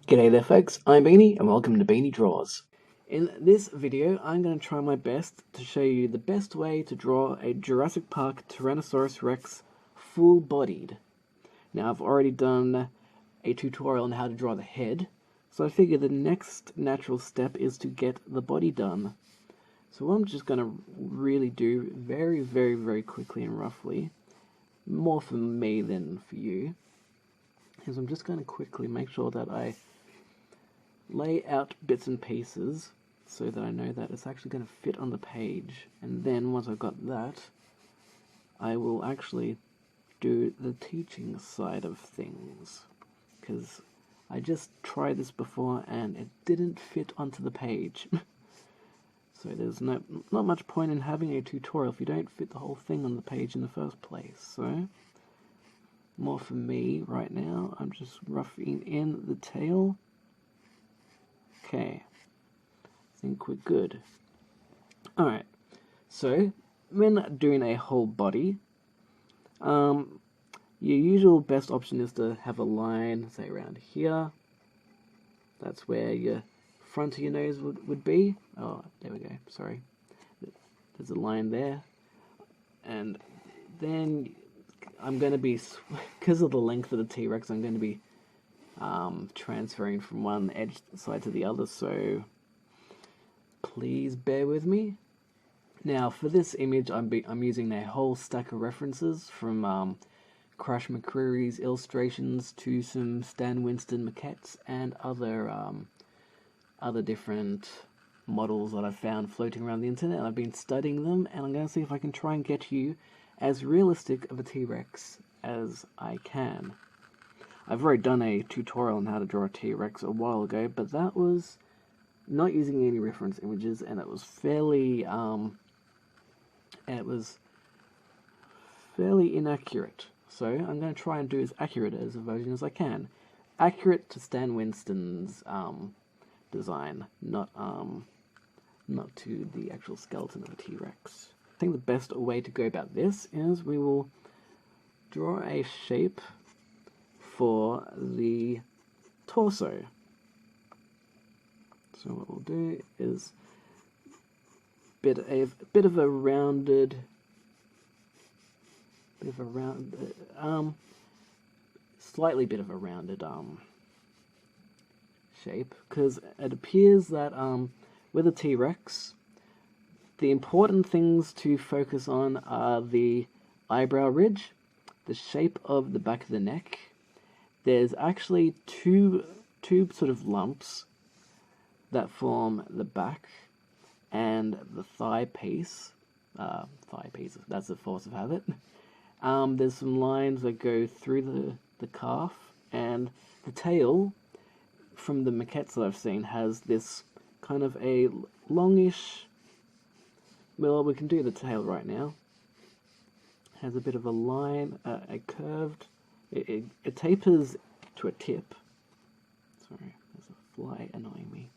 G'day there folks, I'm Beanie and welcome to Beanie Draws. In this video I'm going to try my best to show you the best way to draw a Jurassic Park Tyrannosaurus Rex full-bodied. Now I've already done a tutorial on how to draw the head, so I figure the next natural step is to get the body done. So what I'm just going to really do very quickly and roughly, more for me than for you, is I'm just going to quickly make sure that I lay out bits and pieces so that I know that it's actually going to fit on the page, and then once I've got that I will actually do the teaching side of things, because I just tried this before and it didn't fit onto the page. So there's not much point in having a tutorial if you don't fit the whole thing on the page in the first place. So more for me right now, I'm just roughing in the tail. Okay, I think we're good. Alright, so when doing a whole body, your usual best option is to have a line, say around here. That's where your front of your nose would be. Oh, there we go, sorry. There's a line there. And then I'm going to be, because of the length of the T-Rex, I'm going to be transferring from one edge side to the other, so please bear with me. Now for this image I'm using a whole stack of references from Crash McCreary's illustrations to some Stan Winston maquettes and other different models that I've found floating around the internet. I've been studying them and I'm going to see if I can try and get you as realistic of a T-Rex as I can. I've already done a tutorial on how to draw a T-Rex a while ago, but that was not using any reference images, and it was fairly inaccurate. So I'm going to try and do as accurate as a version as I can. Accurate to Stan Winston's design, not to the actual skeleton of a T-Rex. I think the best way to go about this is we will draw a shape for the torso. So what we'll do is a bit of a rounded, slightly bit of a rounded shape, because it appears that with a T-Rex, the important things to focus on are the eyebrow ridge, the shape of the back of the neck. There's actually two sort of lumps that form the back and the thigh piece. That's the force of habit. There's some lines that go through the calf, and the tail, from the maquettes that I've seen, has this kind of a longish, well, we can do the tail right now. Has a bit of a line, a curved, it tapers to a tip. Sorry, there's a fly annoying me.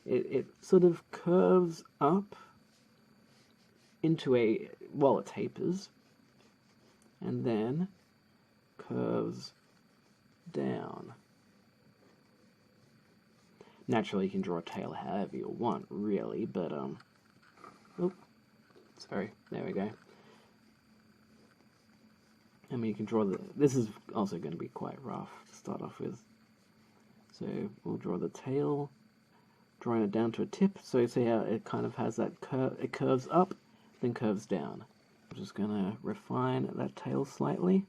It sort of curves up into it tapers, and then curves down. Naturally, you can draw a tail however you want, really, but oh, sorry, there we go. I mean, you can draw this is also going to be quite rough to start off with. So we'll draw the tail, drawing it down to a tip, so you see how it kind of has that curve, it curves up, then curves down. I'm just going to refine that tail slightly.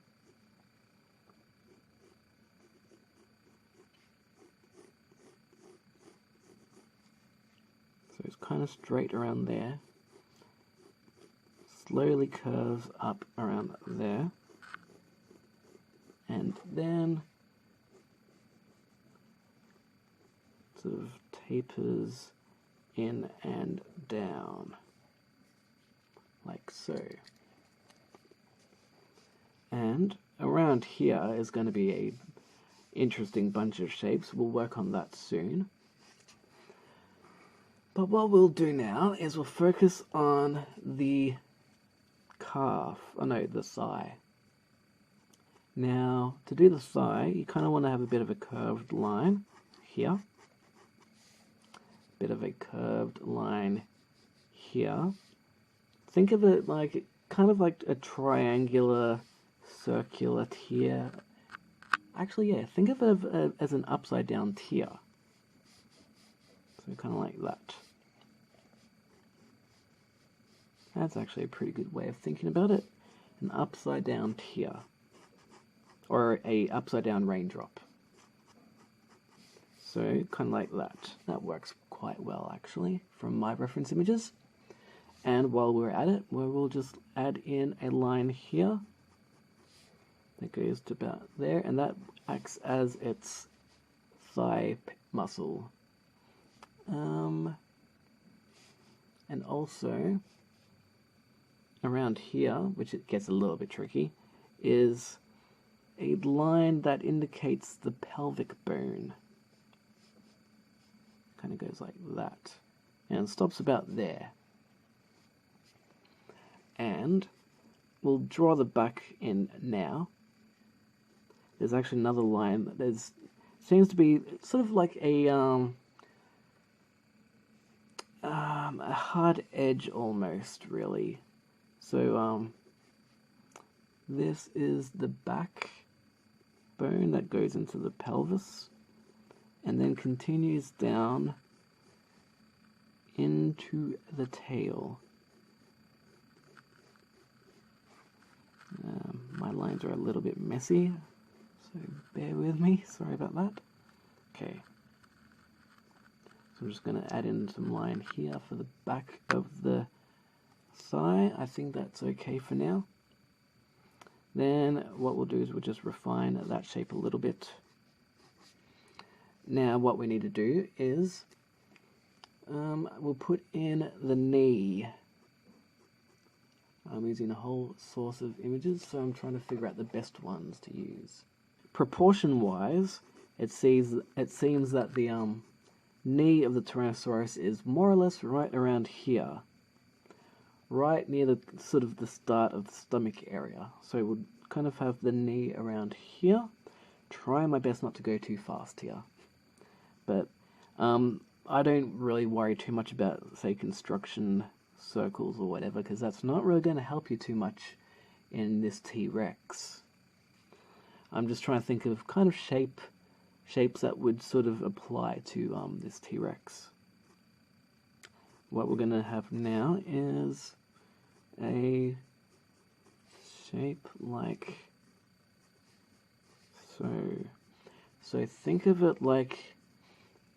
So it's kind of straight around there, slowly curves up around there, and then sort of tapers in and down, like so. And around here is going to be a interesting bunch of shapes. We'll work on that soon. But what we'll do now is we'll focus on the calf, the thigh. Now, to do the thigh, you kind of want to have a bit of a curved line here. Bit of a curved line here. Think of it like, kind of like a triangular, circular tier. Actually, yeah, think of it as an upside down tier. So kind of like that. That's actually a pretty good way of thinking about it. An upside down tier. Or a upside down raindrop. So kind of like that. That works quite well actually from my reference images. And while we're at it, we'll just add in a line here that goes to about there, and that acts as its thigh muscle. And also around here, which it gets a little bit tricky, is a line that indicates the pelvic bone. Kind of goes like that, and stops about there. And we'll draw the back in now. There's actually another line that seems to be sort of like a hard edge almost, really. So this is the back bone that goes into the pelvis and then continues down into the tail. My lines are a little bit messy, so bear with me, sorry about that. Okay, so I'm just going to add in some line here for the back of the thigh. I think that's okay for now. Then what we'll do is we'll just refine that shape a little bit. Now what we need to do is we'll put in the knee. I'm using a whole source of images, so I'm trying to figure out the best ones to use. Proportion-wise, it seems that the knee of the Tyrannosaurus is more or less right around here, right near the sort of the start of the stomach area. So we'll kind of have the knee around here. Try my best not to go too fast here, but I don't really worry too much about, say, construction circles or whatever, because that's not really going to help you too much in this T-Rex. I'm just trying to think of kind of shapes that would sort of apply to this T-Rex. What we're going to have now is a shape like so. So think of it like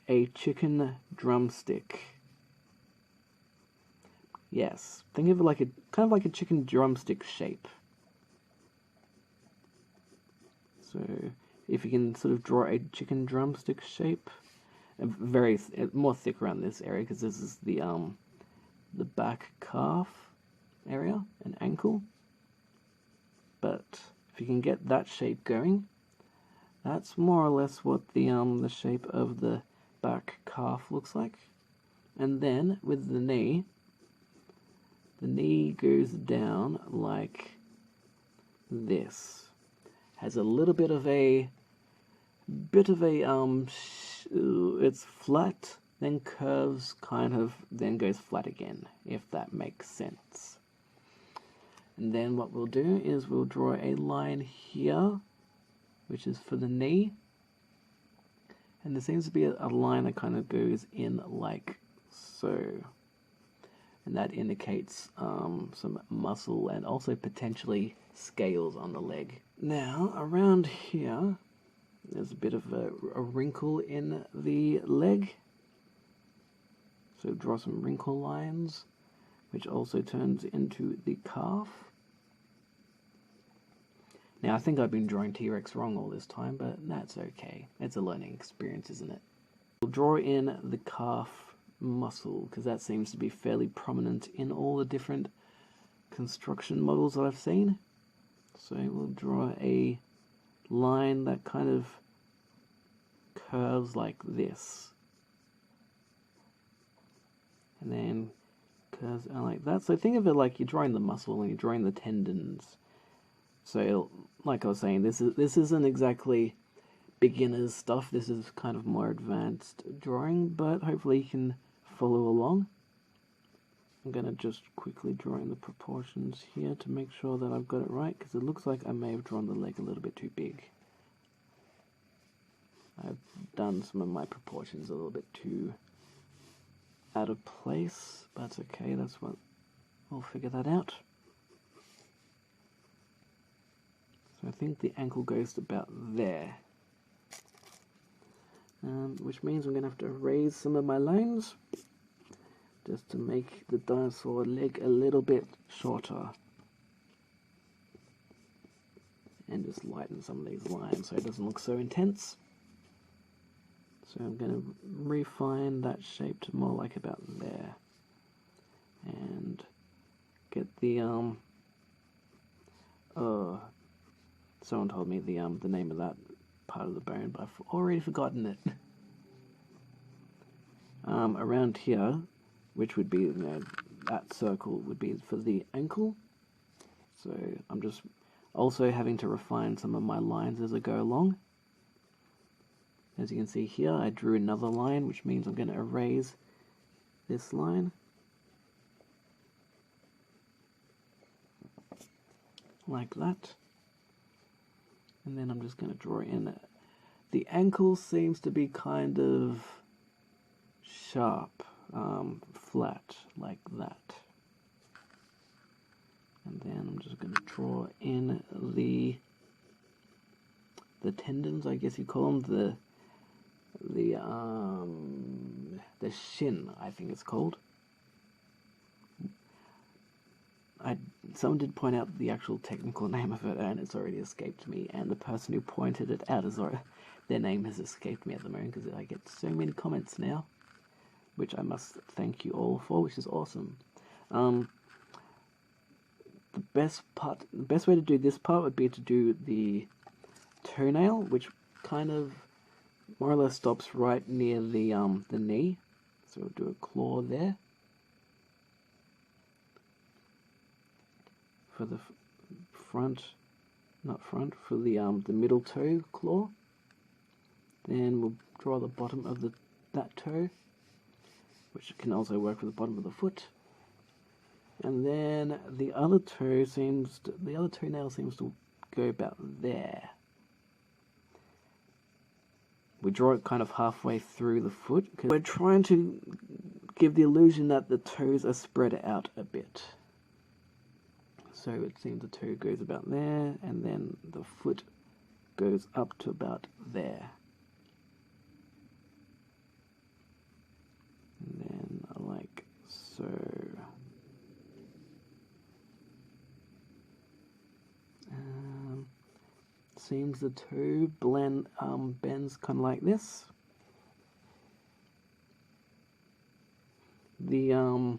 a chicken drumstick. Yes, think of it like kind of like a chicken drumstick shape. So if you can sort of draw a chicken drumstick shape, more thick around this area because this is the back calf area and ankle. But if you can get that shape going, that's more or less what the shape of the back calf looks like. And then with the knee goes down like this. Has a little bit of a it's flat, then curves, kind of, then goes flat again, if that makes sense. And then what we'll do is we'll draw a line here, which is for the knee. And there seems to be a line that kind of goes in like so. And that indicates some muscle and also potentially scales on the leg. Now, around here, there's a bit of a wrinkle in the leg. So draw some wrinkle lines, which also turns into the calf. Now, I think I've been drawing T-Rex wrong all this time, but that's okay. It's a learning experience, isn't it? We'll draw in the calf muscle, because that seems to be fairly prominent in all the different construction models that I've seen. So we'll draw a line that kind of curves like this. And then curves like that. So think of it like you're drawing the muscle and you're drawing the tendons. So, like I was saying, this isn't exactly beginner's stuff. This is kind of more advanced drawing, but hopefully you can follow along. I'm going to just quickly draw in the proportions here to make sure that I've got it right, because it looks like I may have drawn the leg a little bit too big. I've done some of my proportions a little bit too out of place, but that's okay, that's what we'll figure that out. So I think the ankle goes about there. Which means I'm going to have to erase some of my lines just to make the dinosaur leg a little bit shorter. And just lighten some of these lines so it doesn't look so intense. So I'm going to refine that shape to more like about there. And get the, someone told me the name of that part of the bone, but I've already forgotten it. Around here, which would be, that circle would be for the ankle. So I'm just also having to refine some of my lines as I go along. As you can see here, I drew another line, which means I'm going to erase this line. Like that. And then I'm just going to draw in. The ankle seems to be kind of sharp, flat, like that. And then I'm just going to draw in the tendons, I guess you call them, the shin, I think it's called. Someone did point out the actual technical name of it, and it's already escaped me, and the person who pointed it out their name has escaped me at the moment, because I get so many comments now, which I must thank you all for, which is awesome. The best way to do this part would be to do the toenail, which kind of more or less stops right near the knee. So we'll do a claw there. For the for the middle toe claw. Then we'll draw the bottom of that toe, which can also work for the bottom of the foot. And then the other toenail seems to go about there. We draw it kind of halfway through the foot, because we're trying to give the illusion that the toes are spread out a bit. So it seems the toe goes about there, and then the foot goes up to about there. And then like so. Seems the toe bends kind of like this. The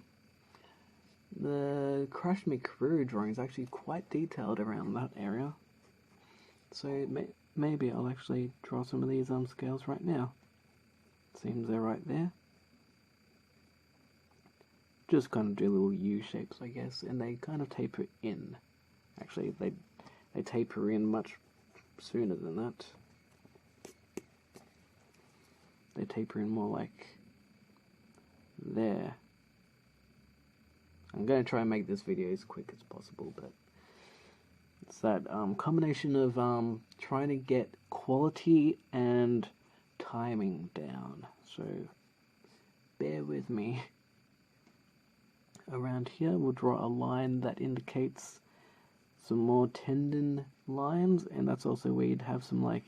Crash Me Crew drawing is actually quite detailed around that area. So maybe I'll actually draw some of these scales right now. Seems they're right there. Just kind of do little U shapes, I guess, and they kind of taper in. Actually, they taper in much sooner than that. They taper in more like there. I'm going to try and make this video as quick as possible, but it's that combination of trying to get quality and timing down, so bear with me. Around here we'll draw a line that indicates some more tendon lines, and that's also where you'd have some like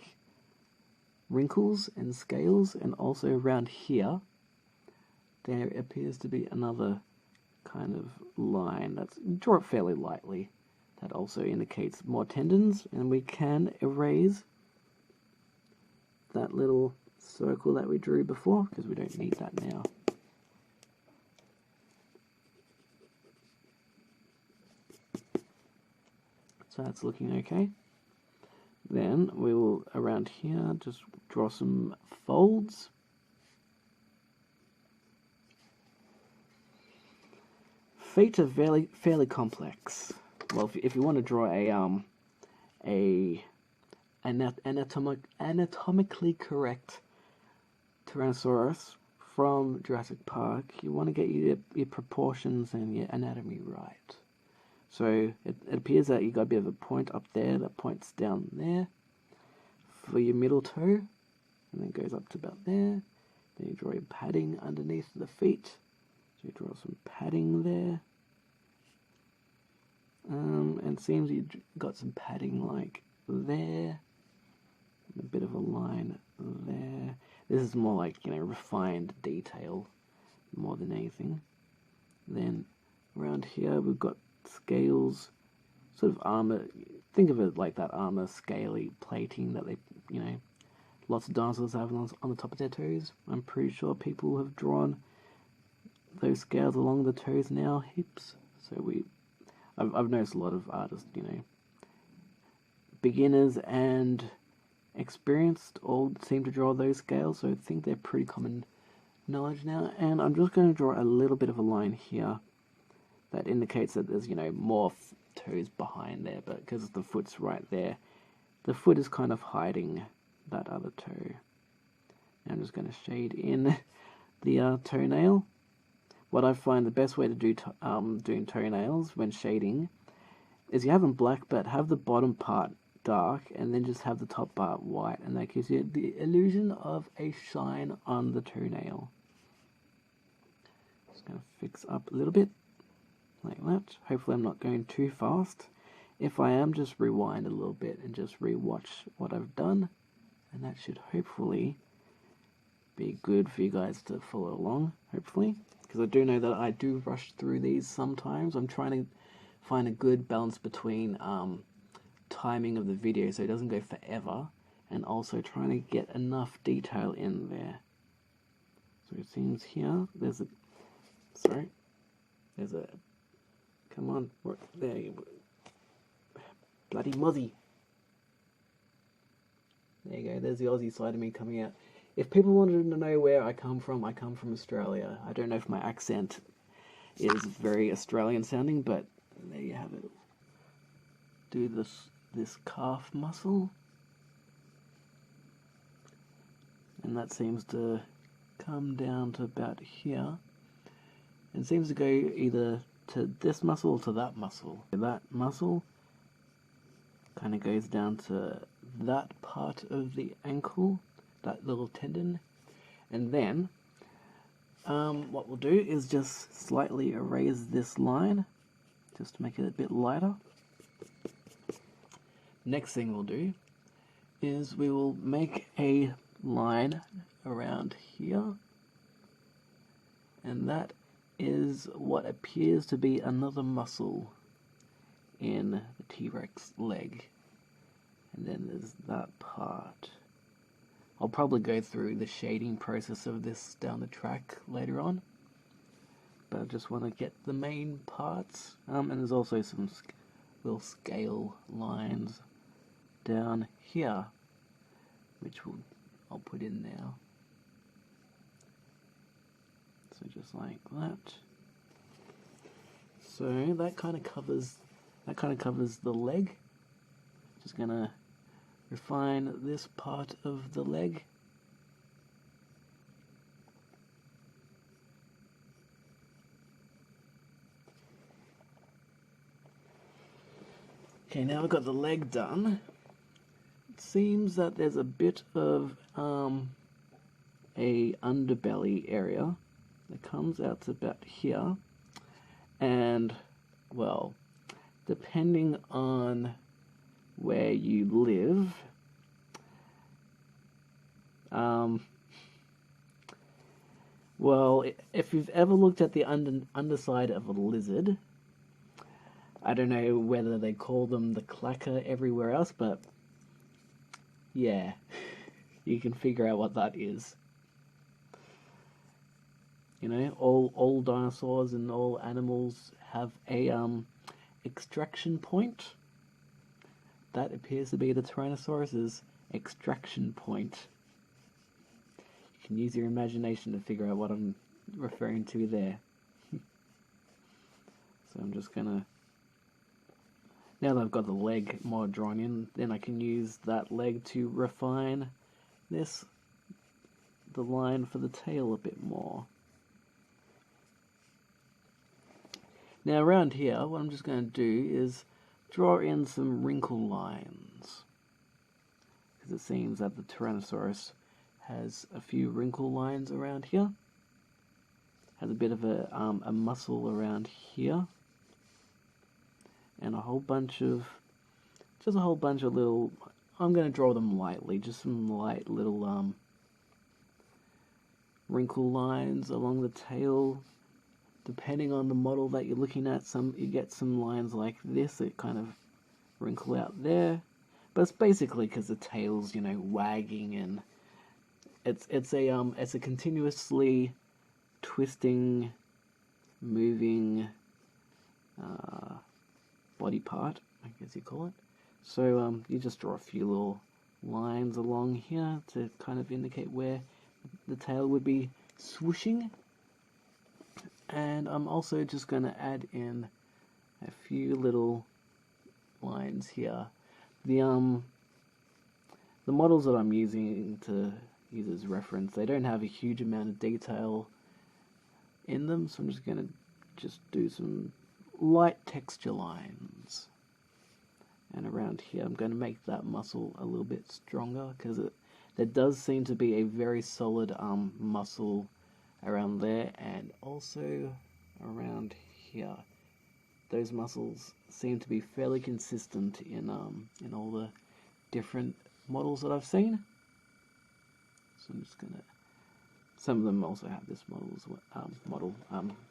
wrinkles and scales, and also around here there appears to be another kind of line that's draw it fairly lightly that also indicates more tendons, and we can erase that little circle that we drew before because we don't need that now. So that's looking okay. Then we will, around here, just draw some folds. Feet are fairly complex. Well, if you want to draw a anatomically correct Tyrannosaurus from Jurassic Park, you want to get your proportions and your anatomy right. So it appears that you got a bit of a point up there that points down there for your middle toe, and then goes up to about there. Then you draw your padding underneath the feet. So you draw some padding there. And it seems you got some padding like there. A bit of a line there. This is more like, refined detail more than anything. Then around here we've got scales, sort of armor. Think of it like that armor scaly plating that they, lots of dinosaurs have on the top of their toes. I'm pretty sure people have drawn those scales along the toes now, hips. So I've noticed a lot of artists, beginners and experienced all seem to draw those scales, so I think they're pretty common knowledge now. And I'm just going to draw a little bit of a line here that indicates that there's, more toes behind there, but because the foot's right there, the foot is kind of hiding that other toe. Now I'm just going to shade in the toenail. What I find the best way to do doing toenails when shading is you have them black, but have the bottom part dark, and then just have the top part white, and that gives you the illusion of a shine on the toenail. Just going to fix up a little bit, like that. Hopefully I'm not going too fast. If I am, just rewind a little bit and just re-watch what I've done, and that should hopefully be good for you guys to follow along, hopefully. Because I do know that I do rush through these sometimes. I'm trying to find a good balance between timing of the video so it doesn't go forever, and also trying to get enough detail in there. So it seems here there's a come on, there you go. Bloody muzzy. There you go, there's the Aussie side of me coming out. If people wanted to know where I come from Australia. I don't know if my accent is very Australian sounding, but there you have it. Do this calf muscle, and that seems to come down to about here. It seems to go either to this muscle or to that muscle. That muscle kind of goes down to that part of the ankle, that little tendon, and then what we'll do is just slightly erase this line just to make it a bit lighter. Next thing we'll do is we will make a line around here, and that is what appears to be another muscle in the T-Rex leg. And then there's that part. I'll probably go through the shading process of this down the track later on, but I just want to get the main parts. And there's also some little scale lines down here, which I'll put in now. So just like that. So that kind of covers the leg. Just gonna refine this part of the leg. Okay, now I've got the leg done. It seems that there's a bit of a underbelly area that comes out to about here, and well, depending on where you live, well, if you've ever looked at the underside of a lizard, I don't know whether they call them the clacker everywhere else, but yeah, you can figure out what that is. You know, all dinosaurs and all animals have a extraction point. That appears to be the Tyrannosaurus's extraction point. You can use your imagination to figure out what I'm referring to there. So I'm just gonna... Now that I've got the leg more drawn in, then I can use that leg to refine the line for the tail a bit more. Now around here, what I'm just going to do is draw in some wrinkle lines, because it seems that the Tyrannosaurus has a few wrinkle lines around here. Has a bit of a muscle around here, and a whole bunch of little. I'm going to draw them lightly, just some light little wrinkle lines along the tail. Depending on the model that you're looking at, you get some lines like this that kind of wrinkle out there, but it's basically because the tail's, you know, wagging, and it's a continuously twisting, moving body part, I guess you call it. So you just draw a few little lines along here to kind of indicate where the tail would be swooshing. And I'm also just going to add in a few little lines here. The models that I'm using to use as reference, they don't have a huge amount of detail in them, so I'm just going to do some light texture lines. And around here I'm going to make that muscle a little bit stronger, because there does seem to be a very solid muscle around there, and also around here. Those muscles seem to be fairly consistent in all the different models that I've seen. So I'm just gonna. Some of them also have this model.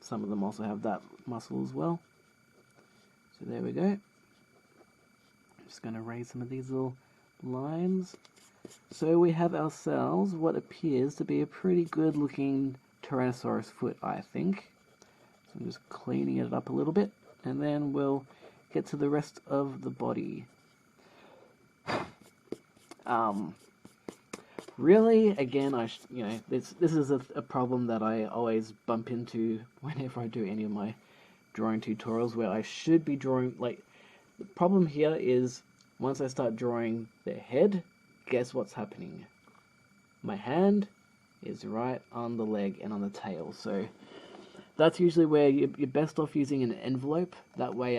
Some of them also have that muscle as well. So there we go. I'm just gonna raise some of these little lines. So we have ourselves what appears to be a pretty good looking Tyrannosaurus foot, I think. So I'm just cleaning it up a little bit, and then we'll get to the rest of the body. Really, again, this is a problem that I always bump into whenever I do any of my drawing tutorials, where I should be drawing, like, the problem here is once I start drawing their head, guess what's happening? My hand is right on the leg and on the tail, so that's usually where you're best off using an envelope. That way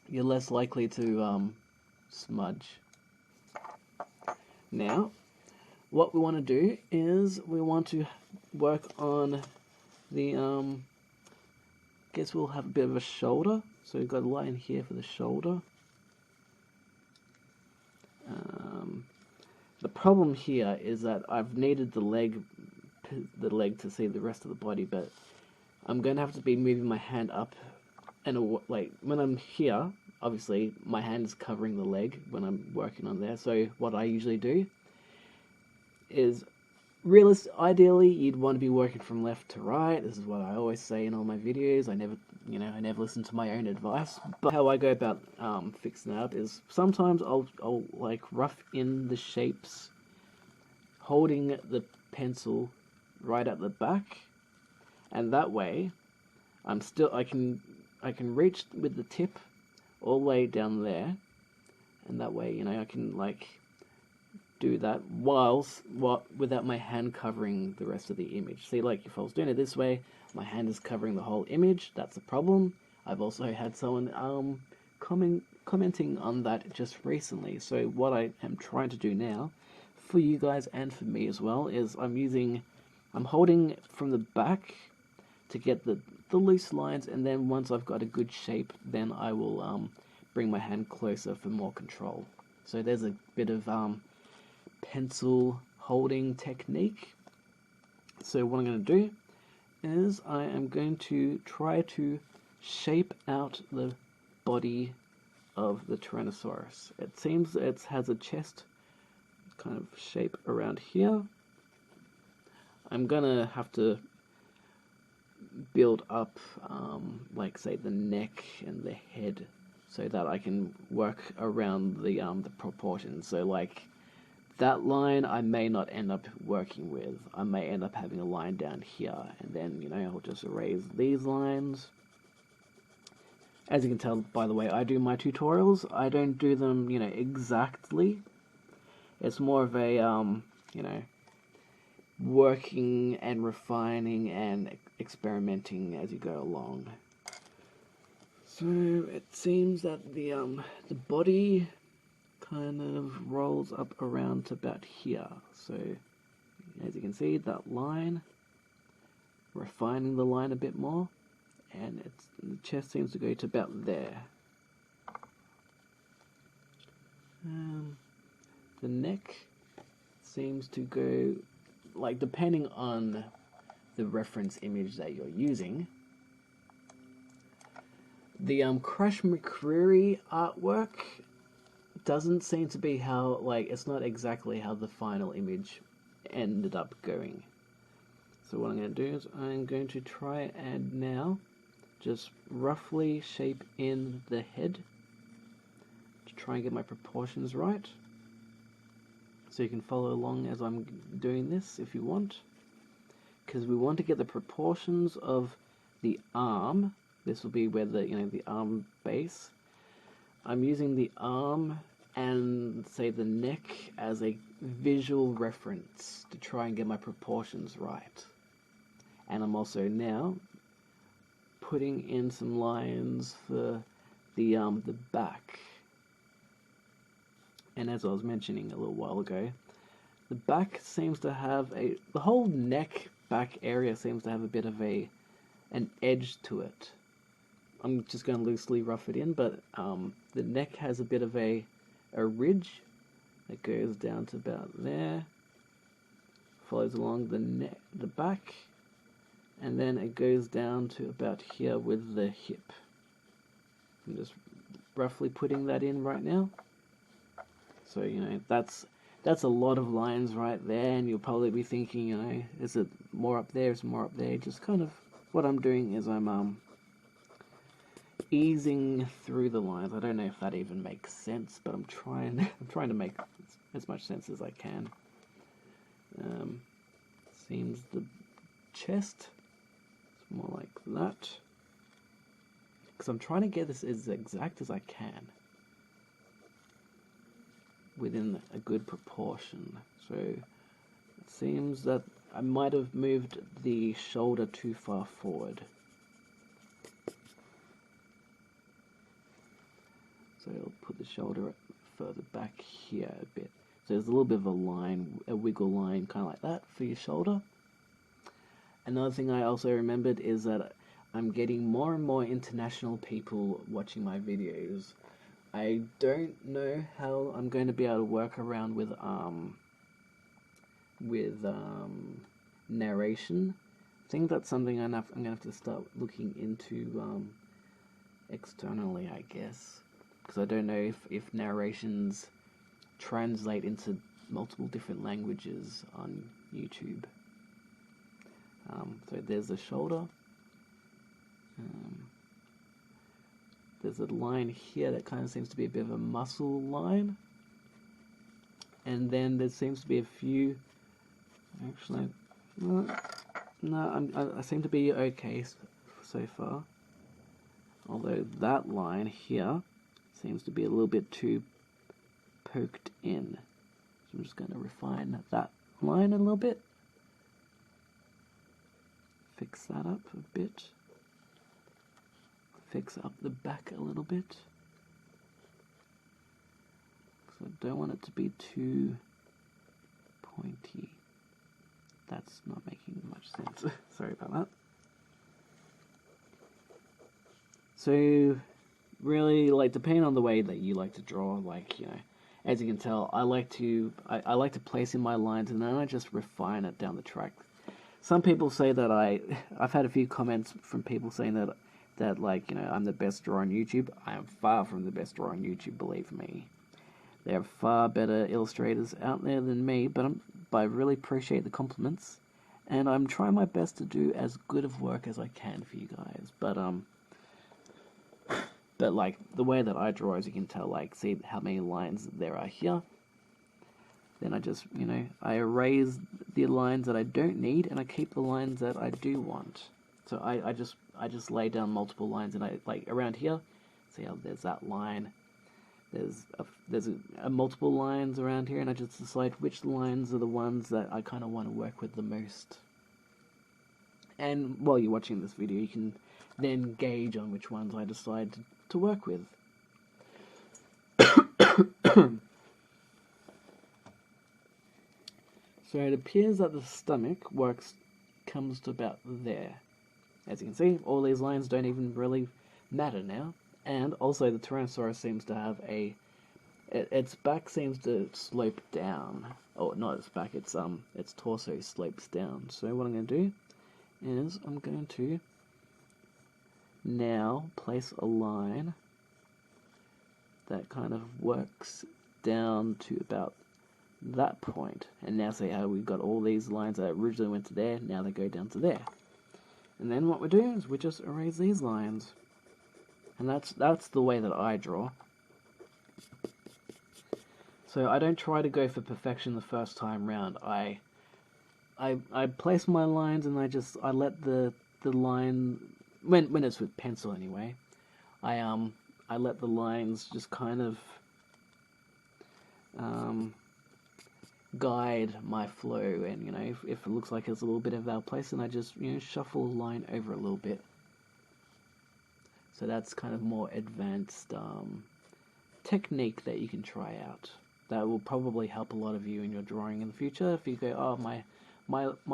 you're less likely to smudge. Now what we want to do is we want to work on the guess we'll have a bit of a shoulder, so we've got a line here for the shoulder. The problem here is that I've needed the leg to see the rest of the body, but I'm going to have to be moving my hand up, and like when I'm here, obviously my hand is covering the leg when I'm working on there. So what I usually do is, ideally you'd want to be working from left to right. This is what I always say in all my videos. I never listen to my own advice. But how I go about fixing that up is sometimes I'll like rough in the shapes, holding the pencil right at the back, and that way I can reach with the tip all the way down there, and that way I can like do that without my hand covering the rest of the image. See, like if I was doing it this way, my hand is covering the whole image. That's a problem. I've also had someone commenting on that just recently. So what I am trying to do now, for you guys and for me as well, is I'm holding from the back to get the loose lines, and then once I've got a good shape, then I will bring my hand closer for more control. So there's a bit of pencil holding technique. So what I'm going to do is I am going to try to shape out the body of the Tyrannosaurus. It seems it has a chest kind of shape around here. I'm gonna have to build up like say the neck and the head so that I can work around the proportions. So like that line I may not end up working with. I may end up having a line down here, and then I'll just erase these lines. As you can tell by the way I do my tutorials, I don't do them, exactly. It's more of a, working and refining and experimenting as you go along. So it seems that the body kind of rolls up around to about here. So as you can see, that line, refining the line a bit more, and the chest seems to go to about there. The neck seems to go, like, depending on the reference image that you're using. The Crash McCreary artwork doesn't seem to be how, like, it's not exactly how the final image ended up going. So what I'm going to do is I'm going to try and now just roughly shape in the head to try and get my proportions right. So you can follow along as I'm doing this if you want, because we want to get the proportions of the arm. This will be where the arm base. I'm using the arm and say the neck as a visual reference to try and get my proportions right. And I'm also now putting in some lines for the back. And as I was mentioning a little while ago, the back seems to have the whole neck back area seems to have a bit of an edge to it. I'm just going to loosely rough it in, but the neck has a bit of a ridge that goes down to about there, follows along the back, and then it goes down to about here with the hip. I'm just roughly putting that in right now. So, that's a lot of lines right there, and you'll probably be thinking, is it more up there, is it more up there? Just kind of, what I'm doing is I'm easing through the lines. I don't know if that even makes sense, but I'm trying to make as much sense as I can. Seems the chest is more like that, because I'm trying to get this as exact as I can within a good proportion. So it seems that I might have moved the shoulder too far forward. So I'll put the shoulder further back here a bit. So there's a little bit of a line, a wiggle line, kind of like that for your shoulder. Another thing I also remembered is that I'm getting more and more international people watching my videos. I don't know how I'm going to be able to work around with narration. I think that's something I'm going to have to start looking into externally, I guess. Because I don't know if narrations translate into multiple different languages on YouTube. So there's the shoulder. There's a line here that kind of seems to be a bit of a muscle line. And then there seems to be a few... Actually, no, I seem to be okay so far. Although that line here seems to be a little bit too poked in. So I'm just going to refine that line a little bit. Fix that up a bit. Fix up the back a little bit. So I don't want it to be too pointy. That's not making much sense. Sorry about that. So really, like, depending on the way that you like to draw, like, as you can tell, I like to place in my lines and then I just refine it down the track. Some people say that I've had a few comments from people saying that like, I'm the best drawer on YouTube. I am far from the best drawer on YouTube, believe me. There are far better illustrators out there than me, but I really appreciate the compliments, and I'm trying my best to do as good of work as I can for you guys. But like, the way that I draw, as you can tell, like, see how many lines there are here. Then I just, I erase the lines that I don't need, and I keep the lines that I do want. So I just lay down multiple lines, and I, like, around here, See how there's that line. There's multiple lines around here, and I just decide which lines are the ones that I kind of want to work with the most. And while you're watching this video, you can then gauge on which ones I decide to work with. So it appears that the stomach comes to about there. As you can see, all these lines don't even really matter now. And also the Tyrannosaurus seems to have its back seems to slope down. Oh, not its back, its torso slopes down. So what I'm going to do is I'm going to now place a line that kind of works down to about that point. And now see how we've got all these lines that originally went to there, now they go down to there. And then what we do is we just erase these lines. And that's the way that I draw. So I don't try to go for perfection the first time round. I place my lines and I let the line, when it's with pencil anyway, I let the lines just kind of guide my flow, and you know, if it looks like it's a little bit of out of place, then I just, you know, shuffle the line over a little bit. So that's kind of more advanced technique that you can try out. That will probably help a lot of you in your drawing in the future. If you go, oh, my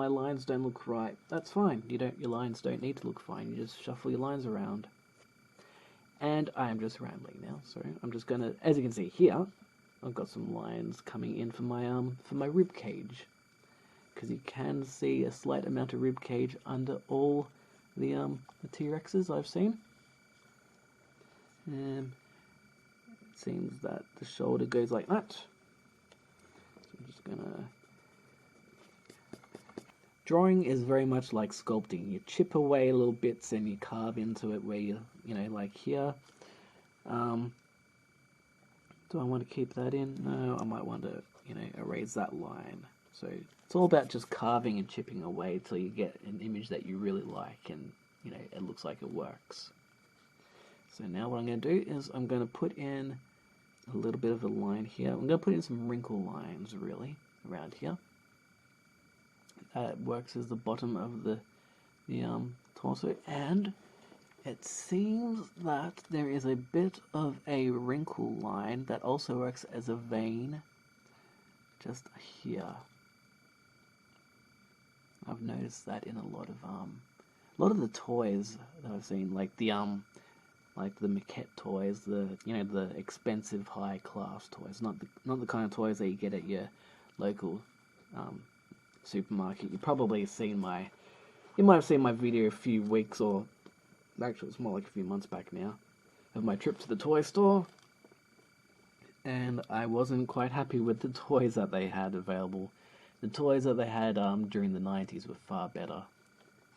lines don't look right, that's fine. Your lines don't need to look fine. You just shuffle your lines around. And I am just rambling now, so I'm just gonna, as you can see here, I've got some lines coming in for my rib cage, because you can see a slight amount of rib cage under all the T-Rexes I've seen. And it seems that the shoulder goes like that. So I'm just gonna... Drawing is very much like sculpting. You chip away little bits and you carve into it where you know, like here. Do I want to keep that in? No, I might want to, you know, erase that line. So it's all about just carving and chipping away till you get an image that you really like and, you know, it looks like it works. So now what I'm going to do is I'm going to put in a little bit of a line here. I'm going to put in some wrinkle lines, really, around here. That works as the bottom of the torso, and it seems that there is a bit of a wrinkle line that also works as a vein just here. I've noticed that in a lot of the toys that I've seen, like the maquette toys, the expensive high class toys, not the kind of toys that you get at your local supermarket. You might have seen my video a few weeks, or actually it's more like a few months back now, of my trip to the toy store, and I wasn't quite happy with the toys that they had available. The toys that they had during the 90s were far better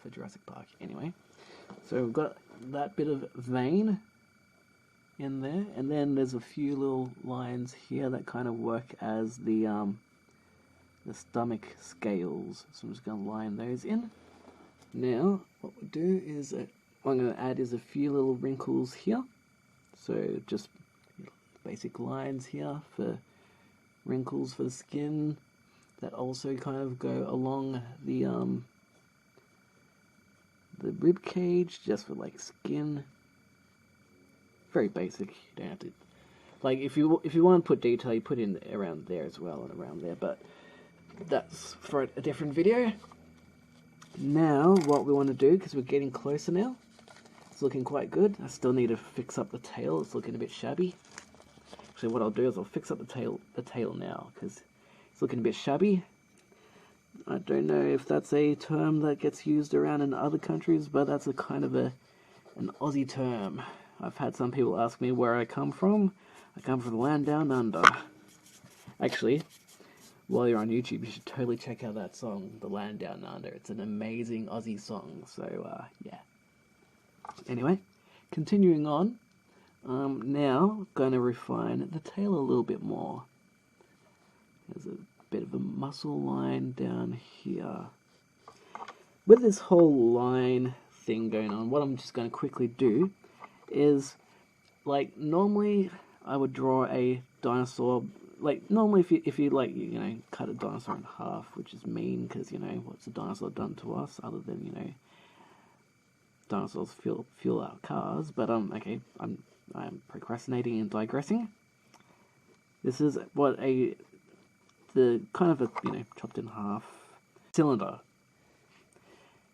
for Jurassic Park. Anyway, so we've got that bit of vein in there, and then there's a few little lines here that kind of work as the stomach scales. So I'm just going to line those in. Now, what we'll do is what I'm going to add is a few little wrinkles here. So just basic lines here for wrinkles for the skin that also kind of go along the rib cage, just for like skin. Very basic. You don't have to, like, if you want to put detail, you put in around there as well and around there, but that's for a different video. Now what we want to do, because we're getting closer now, it's looking quite good. I still need to fix up the tail. It's looking a bit shabby. Actually, what I'll do is I'll fix up the tail now, because it's looking a bit shabby. I don't know if that's a term that gets used around in other countries, but that's a kind of an Aussie term. I've had some people ask me where I come from. I come from the land down under. Actually, while you're on YouTube, you should totally check out that song, The Land Down Under. It's an amazing Aussie song, so yeah. Anyway, continuing on, now going to refine the tail a little bit more. There's a bit of a muscle line down here. With this whole line thing going on, what I'm just going to quickly do is like, normally I would draw a dinosaur. Like, normally if you like, you know, cut a dinosaur in half, which is mean, because, you know, what's a dinosaur done to us other than, you know, dinosaurs fuel our cars. But okay, I'm procrastinating and digressing. This is what the kind of a, you know, chopped in half cylinder.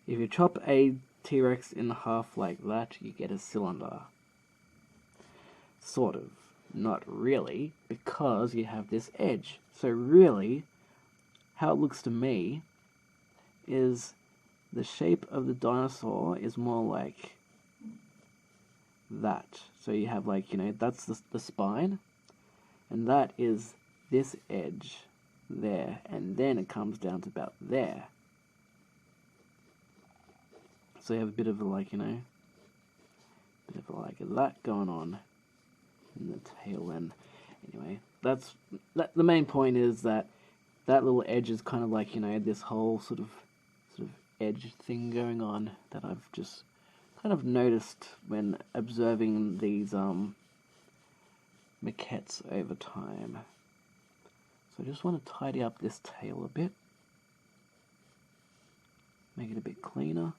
If you chop a T-Rex in half like that, you get a cylinder. Sort of. Not really, because you have this edge. So really, how it looks to me is the shape of the dinosaur is more like that. So you have, like, you know, that's the spine, and that is this edge there, and then it comes down to about there. So you have a bit of a, like, you know, bit of a, like that going on in the tail end. Anyway, the main point is that little edge is kind of like, you know, this whole sort of edge thing going on that I've just kind of noticed when observing these maquettes over time. So I just want to tidy up this tail a bit, make it a bit cleaner.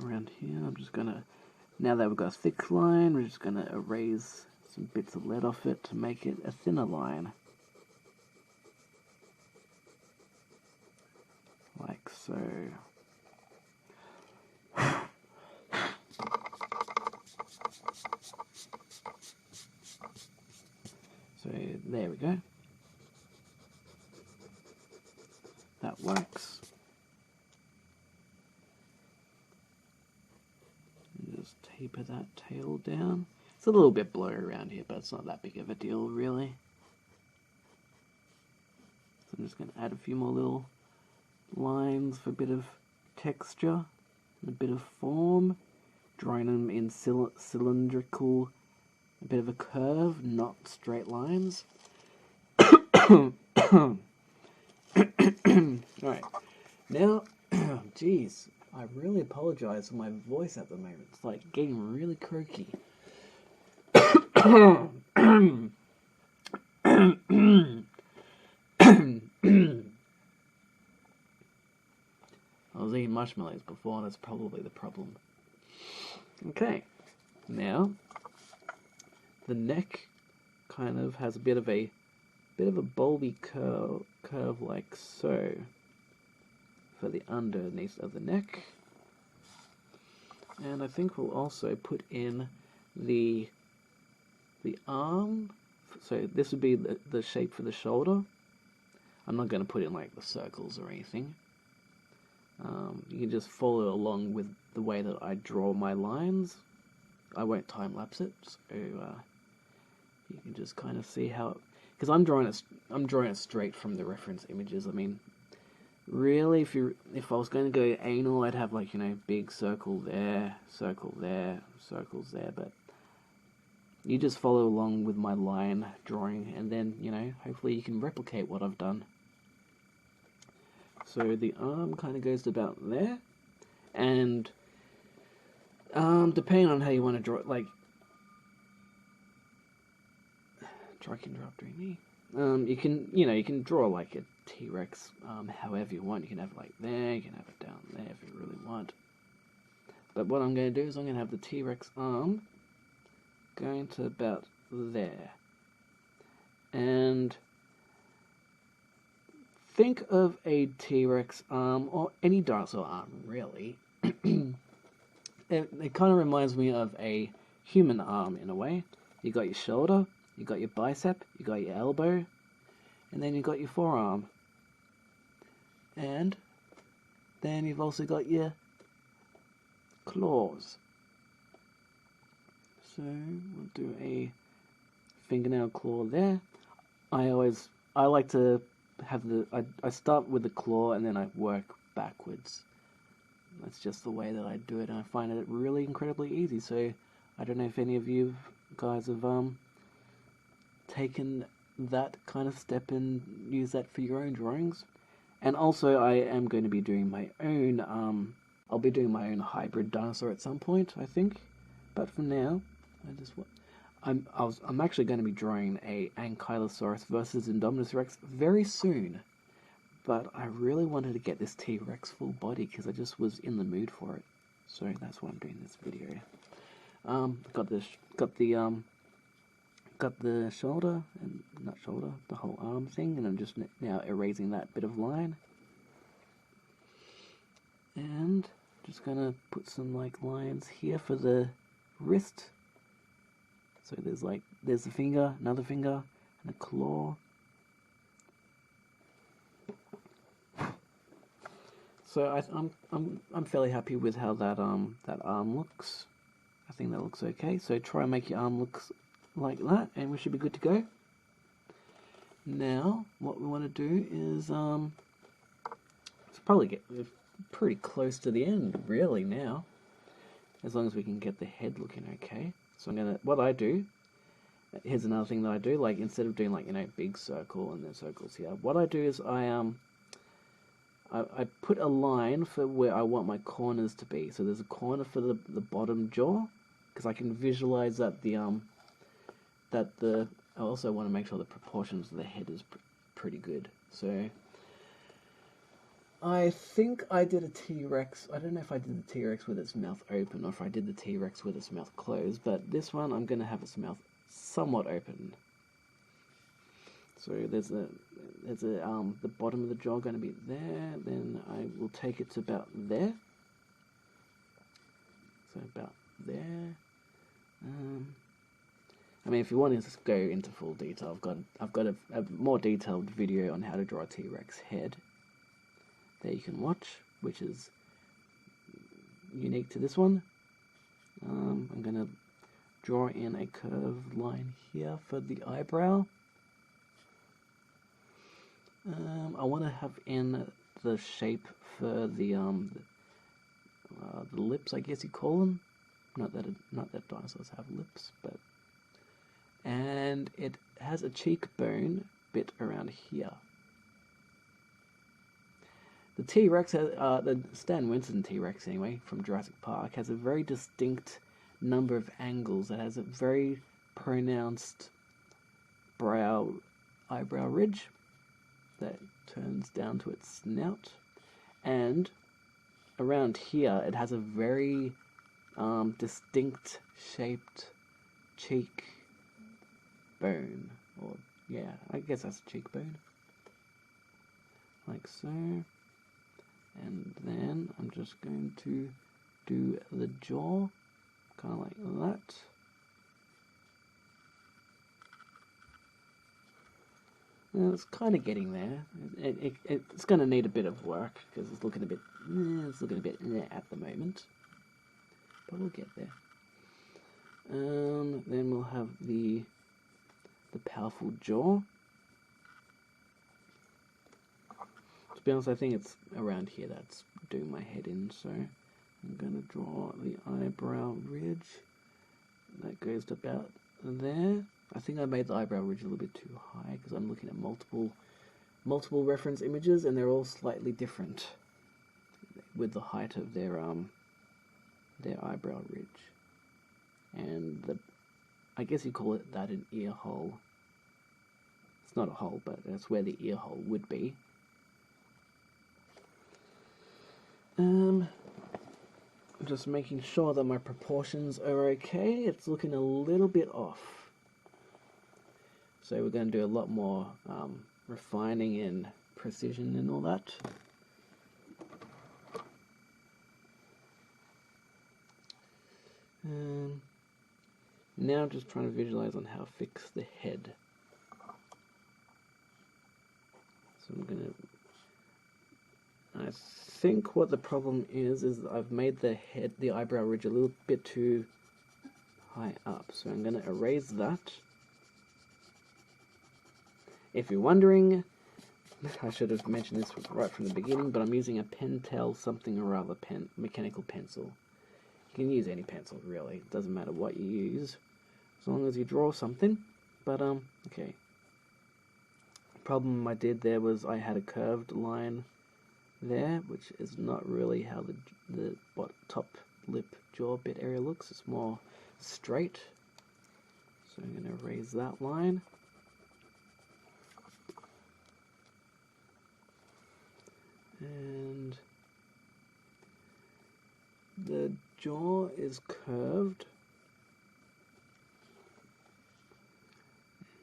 Around here, I'm just gonna, now that we've got a thick line, we're just gonna erase some bits of lead off it to make it a thinner line. Like so. So there we go. That works. Just taper that tail down. It's a little bit blurry around here, but it's not that big of a deal, really. So I'm just going to add a few more little lines for a bit of texture and a bit of form, drawing them in cylindrical, a bit of a curve, not straight lines. Alright, now, geez, I really apologize for my voice at the moment. It's like getting really croaky. I was eating marshmallows before, and that's probably the problem. Okay, now the neck kind of has a bit of a bulby curve like so for the underneath of the neck, and I think we'll also put in the arm. So this would be the shape for the shoulder. I'm not going to put in like the circles or anything. You can just follow along with the way that I draw my lines. I won't time lapse it, so you can just kind of see how, because I'm drawing it straight from the reference images. I mean, really, if I was going to go anal, I'd have, like, you know, big circle there, circles there, but you just follow along with my line drawing, and then, you know, hopefully you can replicate what I've done. So the arm kind of goes to about there, and depending on how you want to draw it, like, try to interrupt me. You can draw like a T-Rex however you want. You can have it like there, you can have it down there if you really want. But what I'm going to do is I'm going to have the T-Rex arm going to about there. And think of a T-Rex arm, or any dinosaur arm really. It kind of reminds me of a human arm in a way. You got your shoulder, you got your bicep, you got your elbow, and then you got your forearm. And then you've also got your claws. So we'll do a fingernail claw there. I like to have I start with the claw and then I work backwards. That's just the way that I do it, and I find it really incredibly easy. So I don't know if any of you guys have taken that kind of step and use that for your own drawings. And also I am going to be doing my own, I'll be doing my own hybrid dinosaur at some point, I think. But for now, I'm actually going to be drawing a Ankylosaurus versus Indominus Rex very soon. But I really wanted to get this T-Rex full body because I just was in the mood for it. So that's why I'm doing this video. Got the shoulder, and not shoulder, the whole arm thing, and I'm just now erasing that bit of line. And just gonna put some like lines here for the wrist. So there's the finger, another finger, and a claw. So I'm fairly happy with how that arm looks. I think that looks okay. So try and make your arm look like that, and we should be good to go. Now, what we want to do is let's probably get pretty close to the end, really. Now, as long as we can get the head looking okay. So what I do. Here's another thing that I do. Like instead of doing like big circle and then circles here, what I do is I put a line for where I want my corners to be. So there's a corner for the bottom jaw, because I can visualize that I also want to make sure the proportions of the head is pretty good. So I think I did a T-Rex. I don't know if I did the T-Rex with its mouth open or if I did the T-Rex with its mouth closed, but this one I'm going to have its mouth somewhat open. So there's the bottom of the jaw going to be there. Then I will take it to about there. So about there. I mean, if you want to go into full detail, I've got a more detailed video on how to draw a T-Rex head that you can watch, which is unique to this one. I'm going to draw in a curved line here for the eyebrow. I want to have in the shape for the lips, I guess you call them. Not that dinosaurs have lips, but. And it has a cheekbone bit around here. The T-Rex has, the Stan Winston T-Rex anyway, from Jurassic Park, has a very distinct number of angles. It has a very pronounced eyebrow ridge that turns down to its snout. And around here, it has a very distinct shaped cheek bone, or yeah, I guess that's a cheekbone, like so. And then I'm just going to do the jaw, kind of like that. And it's kind of getting there. It's going to need a bit of work because it's looking a bit at the moment, but we'll get there. Then we'll have the powerful jaw. To be honest, I think it's around here that's doing my head in, so I'm going to draw the eyebrow ridge. That goes to about there. I think I made the eyebrow ridge a little bit too high because I'm looking at multiple reference images and they're all slightly different with the height of their eyebrow ridge. And I guess you call it that an ear hole. It's not a hole, but that's where the ear hole would be. Just making sure that my proportions are okay. It's looking a little bit off. So we're going to do a lot more refining and precision and all that. Now I'm just trying to visualize on how to fix the head. So I'm going to... I think what the problem is I've made the eyebrow ridge a little bit too high up. So I'm going to erase that. If you're wondering, I should have mentioned this right from the beginning, but I'm using a Pentel something or other mechanical pencil. You can use any pencil, really. It doesn't matter what you use, as long as you draw something. But, okay. The problem I did there was I had a curved line there, which is not really how the top lip jaw bit area looks. It's more straight. So I'm going to erase that line. And the jaw is curved.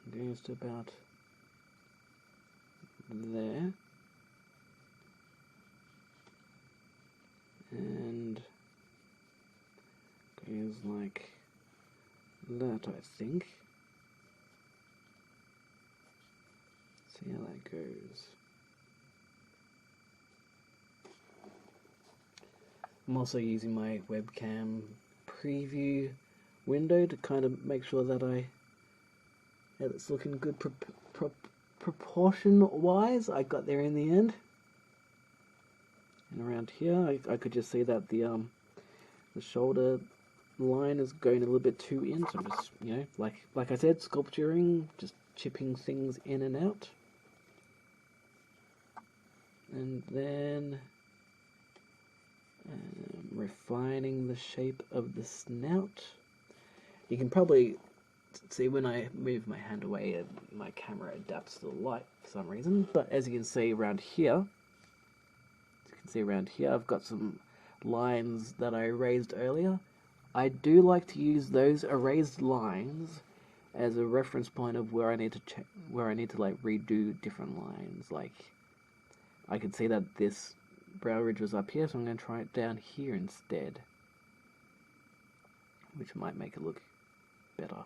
It goes to about there. And goes like that, I think. See how that goes. I'm also using my webcam preview window to kind of make sure that it's looking good proportion wise. I got there in the end. And around here I could just see that the shoulder line is going a little bit too in, so I'm just, you know, like I said, sculpturing, just chipping things in and out. And then refining the shape of the snout. You can probably see when I move my hand away, my camera adapts to the light for some reason, but as you can see around here, I've got some lines that I erased earlier. I do like to use those erased lines as a reference point of where I need to like redo different lines. Like I could see that this brow ridge was up here, so I'm going to try it down here instead, which might make it look better.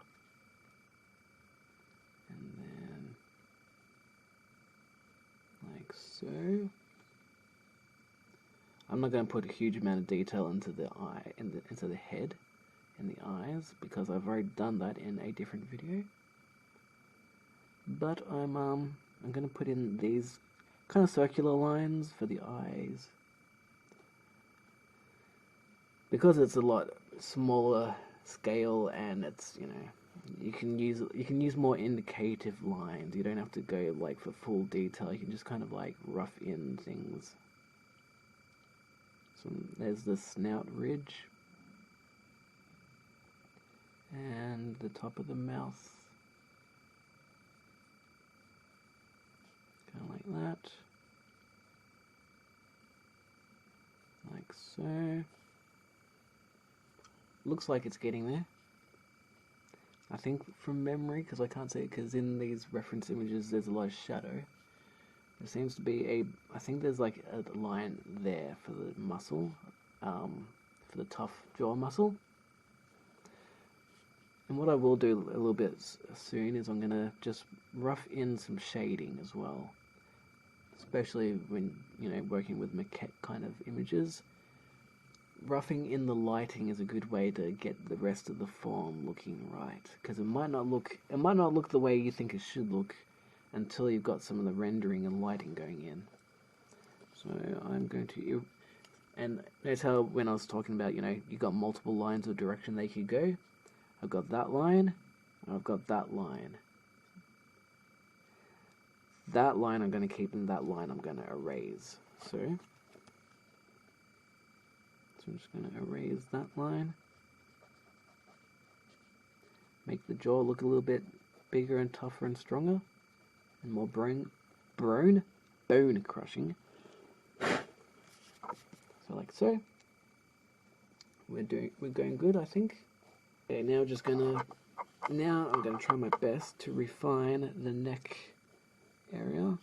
And then like so. I'm not going to put a huge amount of detail into the eye, into the head and the eyes, because I've already done that in a different video. But I'm going to put in these kind of circular lines for the eyes, because it's a lot smaller scale, and it's, you know, you can use more indicative lines. You don't have to go like for full detail. You can just kind of like rough in things. So there's the snout ridge and the top of the mouth, kind of like that, like so. Looks like it's getting there, I think, from memory, because I can't see it, because in these reference images there's a lot of shadow. There seems to be I think there's like a line there for the muscle, for the tough jaw muscle. And what I will do a little bit soon is I'm going to just rough in some shading as well, especially when, you know, working with maquette kind of images. Roughing in the lighting is a good way to get the rest of the form looking right, because it might not look the way you think it should look until you've got some of the rendering and lighting going in. So I'm going to, and notice how when I was talking about, you know, you got multiple lines of direction they could go. I've got that line, and I've got that line. That line I'm going to keep, and that line I'm going to erase. So I'm just going to erase that line. Make the jaw look a little bit bigger and tougher and stronger, and more bone crushing. So like so. We're going good, I think. Okay, now I'm gonna try my best to refine the neck area.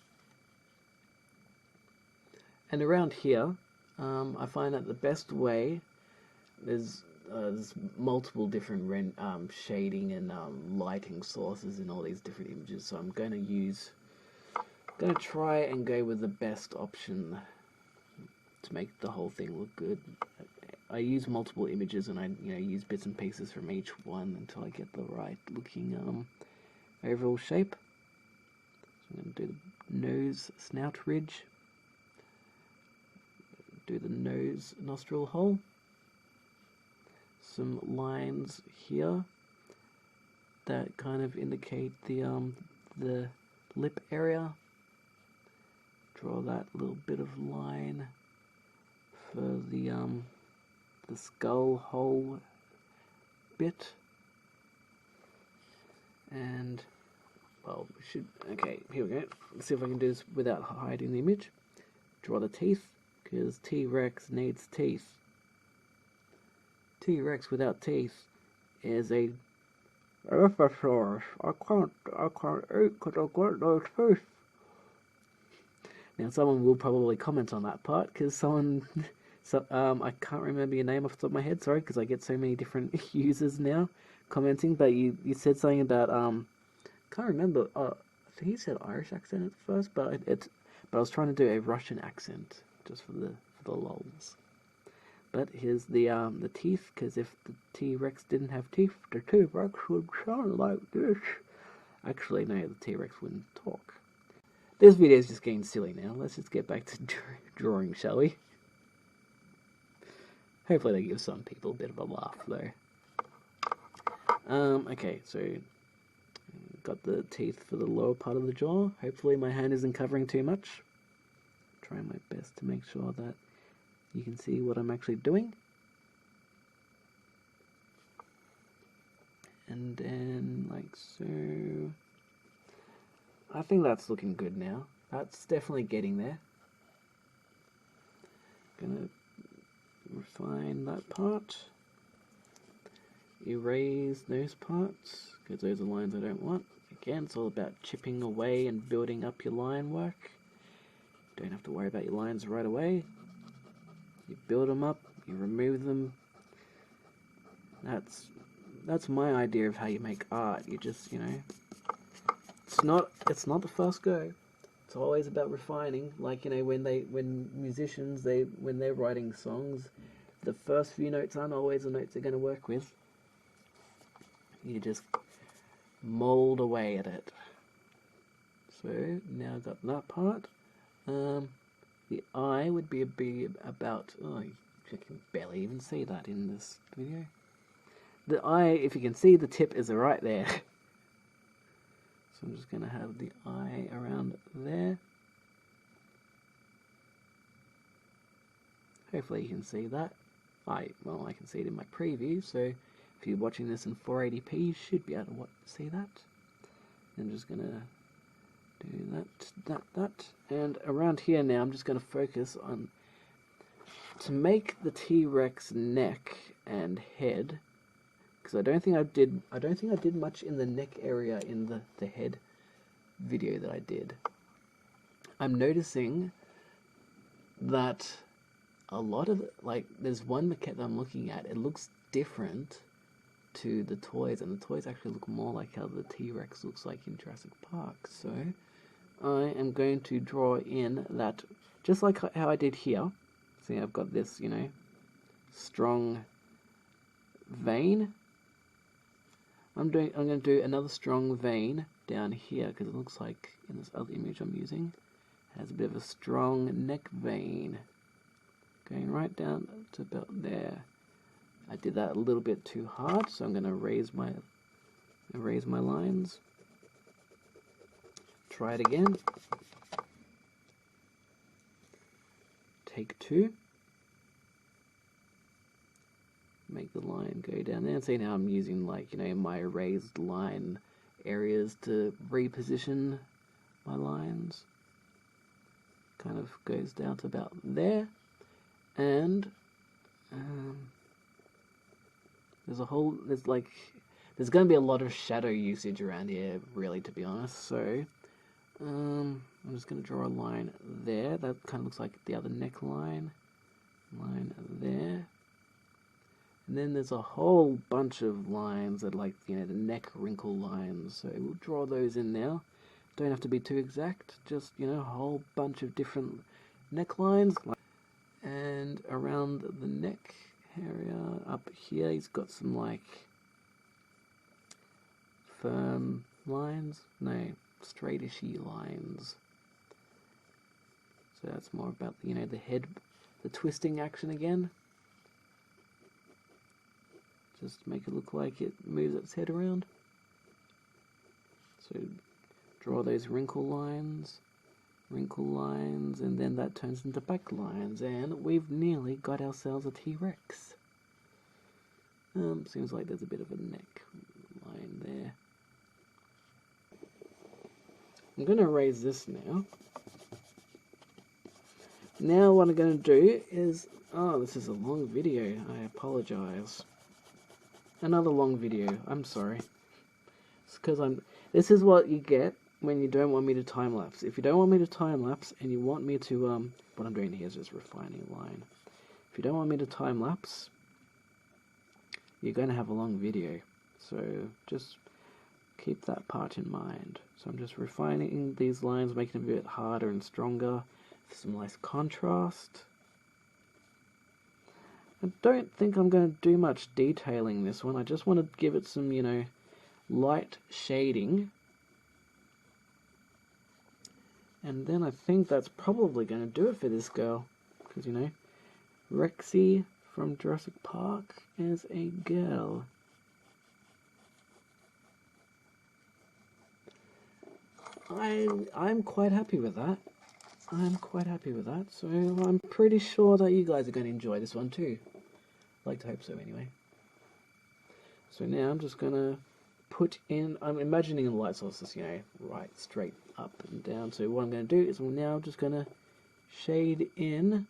And around here, I find that the best way, there's multiple different shading and lighting sources in all these different images, so I'm going to try and go with the best option to make the whole thing look good. I use multiple images, and I use bits and pieces from each one until I get the right looking overall shape. So I'm going to do the nose snout ridge, do the nose nostril hole, some lines here that kind of indicate the lip area. draw that little bit of line for the skull hole bit. And, well, we should, okay, here we go. Let's see if I can do this without hiding the image. Draw the teeth, because T-Rex needs teeth. T-Rex without teeth is a Tyrannosaurus. I can't eat because I've got no teeth. Now someone will probably comment on that part, because someone, I can't remember your name off the top of my head, sorry, because I get so many different users now commenting, but you said something about, can't remember, I think you said Irish accent at first, but I was trying to do a Russian accent, just for the lols. But here's the teeth, because if the T-Rex didn't have teeth, the T-Rex would sound like this. Actually, no, the T-Rex wouldn't talk. This video is just getting silly now. Let's just get back to drawing, shall we? Hopefully they give some people a bit of a laugh, though. Okay, so got the teeth for the lower part of the jaw. Hopefully my hand isn't covering too much. Trying my best to make sure that you can see what I'm actually doing. And then, like so. I think that's looking good now. That's definitely getting there. Gonna refine that part. Erase those parts, because those are lines I don't want. Again, it's all about chipping away and building up your line work. Don't have to worry about your lines right away. You build them up, you remove them. That's my idea of how you make art. You just, you know, it's not the first go. It's always about refining. Like, you know, when musicians when they're writing songs, the first few notes aren't always the notes they're going to work with. You just mold away at it. So now I've got that part. The eye would be about, oh, you can barely even see that in this video. The eye, if you can see, the tip is right there. So I'm just going to have the eye around there. Hopefully you can see that. I can see it in my preview, so if you're watching this in 480p, you should be able to see that. I'm just going to do that. And around here now, I'm just going to focus on, to make the T-Rex neck and head, because I don't think I did much in the neck area in the head video that I did. I'm noticing that a lot of, like, there's one maquette that I'm looking at, it looks different to the toys, and the toys actually look more like how the T-Rex looks like in Jurassic Park. So I am going to draw in that, just like how I did here. See, I've got this, you know, strong vein. I'm going to do another strong vein down here, because it looks like in this other image I'm using, it has a bit of a strong neck vein going right down to about there. I did that a little bit too hard, so I'm going to erase my lines. Try it again. Take two. Make the line go down there. See, now I'm using, like, you know, my erased line areas to reposition my lines. Kind of goes down to about there. And there's going to be a lot of shadow usage around here, really, to be honest. So I'm just going to draw a line there. That kind of looks like the other neckline. Line there. And then there's a whole bunch of lines that, like, you know, the neck wrinkle lines. So we'll draw those in now. Don't have to be too exact. Just, you know, a whole bunch of different necklines. And around the neck area up here, he's got some, like, firm lines. No, straightishy lines. So that's more about, you know, the head, the twisting action again. Just make it look like it moves its head around. So draw those wrinkle lines wrinkle lines, and then that turns into back lines, and we've nearly got ourselves a T-Rex. Seems like there's a bit of a neck line there. I'm going to erase this now. Now what I'm going to do is... Oh, this is a long video. I apologize. Another long video. I'm sorry. It's because this is what you get when you don't want me to time-lapse. If you don't want me to time-lapse and you want me to... what I'm doing here is just refining a line. If you don't want me to time-lapse, you're going to have a long video. So just keep that part in mind. So I'm just refining these lines, making them a bit harder and stronger. Some nice contrast. I don't think I'm going to do much detailing this one. I just want to give it some, you know, light shading. And then I think that's probably going to do it for this girl. Because, you know, Rexy from Jurassic Park is a girl. I'm quite happy with that. I'm quite happy with that, so I'm pretty sure that you guys are going to enjoy this one too. Like to hope so anyway. So now I'm just going to put in, I'm imagining the light sources, you know, right, straight up and down. So what I'm going to do is I'm now just going to shade in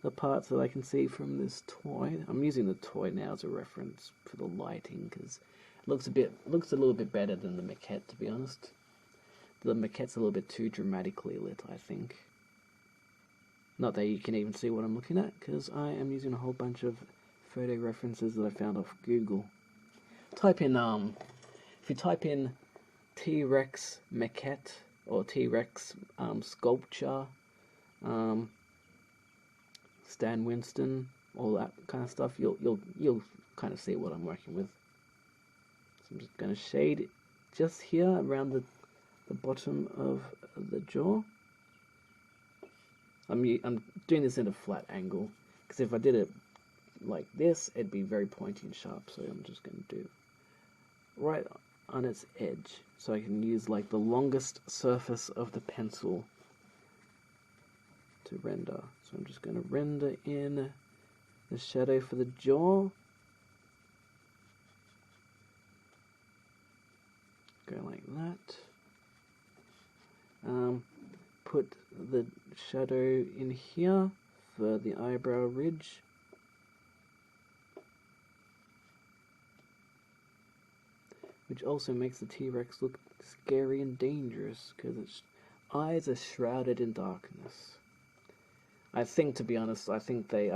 the parts that I can see from this toy. I'm using the toy now as a reference for the lighting because it looks a little bit better than the maquette, to be honest. The maquette's a little bit too dramatically lit, I think. Not that you can even see what I'm looking at, because I am using a whole bunch of photo references that I found off Google. Type in, if you type in T-Rex maquette, or T-Rex sculpture, Stan Winston, all that kind of stuff, you'll kind of see what I'm working with. So I'm just going to shade just here around the bottom of the jaw. I'm doing this in a flat angle, because if I did it like this, it'd be very pointy and sharp, so I'm just going to do right on its edge, so I can use like the longest surface of the pencil to render. So I'm just going to render in the shadow for the jaw. Go like that. Put the shadow in here for the eyebrow ridge. Which also makes the T-Rex look scary and dangerous because its eyes are shrouded in darkness. I think, to be honest, I think they,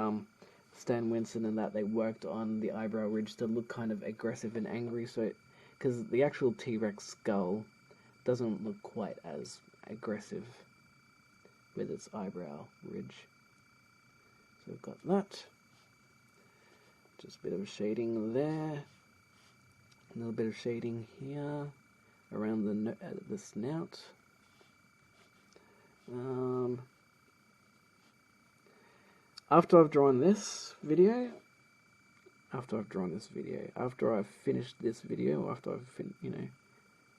Stan Winston and that, they worked on the eyebrow ridge to look kind of aggressive and angry, so, because the actual T-Rex skull doesn't look quite as aggressive with its eyebrow ridge. So we've got that. Just a bit of shading there. A little bit of shading here around the snout. After I've drawn this video, after I've finished this video, after I've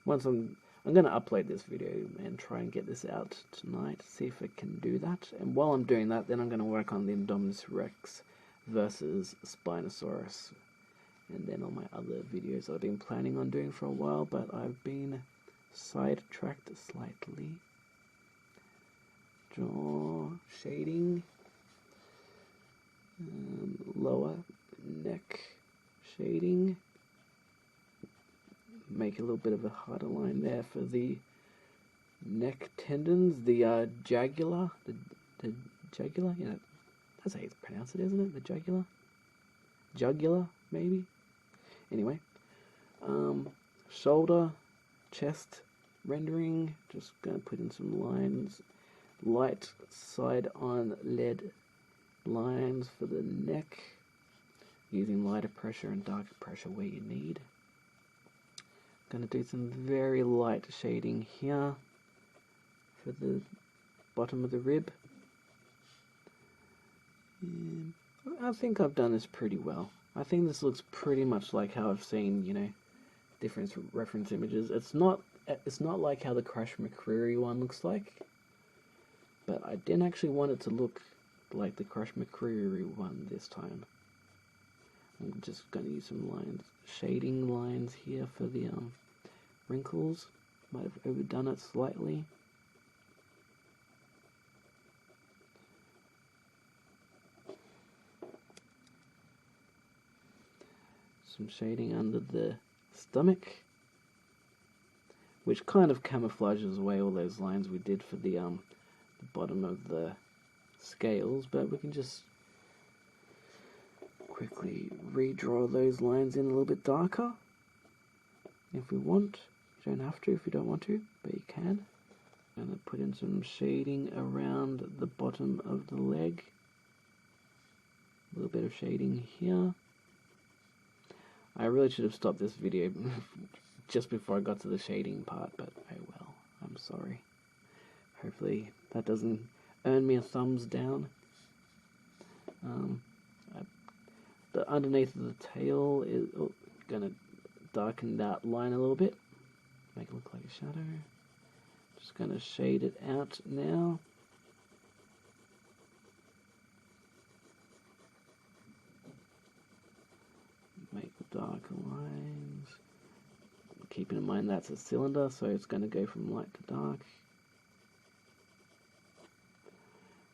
once I'm going to upload this video and try and get this out tonight, see if I can do that. And while I'm doing that, then I'm going to work on the Indominus Rex versus Spinosaurus. And then all my other videos I've been planning on doing for a while, but I've been sidetracked slightly. Jaw shading. Lower neck shading. Make a little bit of a harder line there for the neck tendons, the jugular, the jugular, that's how you pronounce it, isn't it? The jugular? Jugular, maybe? Anyway, shoulder, chest rendering, just gonna put in some lines, light side on lead lines for the neck, using lighter pressure and darker pressure where you need. Gonna do some very light shading here for the bottom of the rib. And I think I've done this pretty well. I think this looks pretty much like how I've seen, different reference images. It's not like how the Crash McCreary one looks like. but I didn't actually want it to look like the Crush McCreary one this time. I'm just going to use some lines, shading lines here for the wrinkles. Might have overdone it slightly. Some shading under the stomach, which kind of camouflages away all those lines we did for the bottom of the scales, but we can just quickly redraw those lines in a little bit darker if we want. You don't have to if you don't want to, but you can. I'm going to put in some shading around the bottom of the leg. A little bit of shading here. I really should have stopped this video just before I got to the shading part, but oh well, I'm sorry. Hopefully that doesn't earn me a thumbs down. The underneath of the tail is going to darken that line a little bit, make it look like a shadow. Just going to shade it out now. Make the darker lines. Keeping in mind that's a cylinder, so it's going to go from light to dark.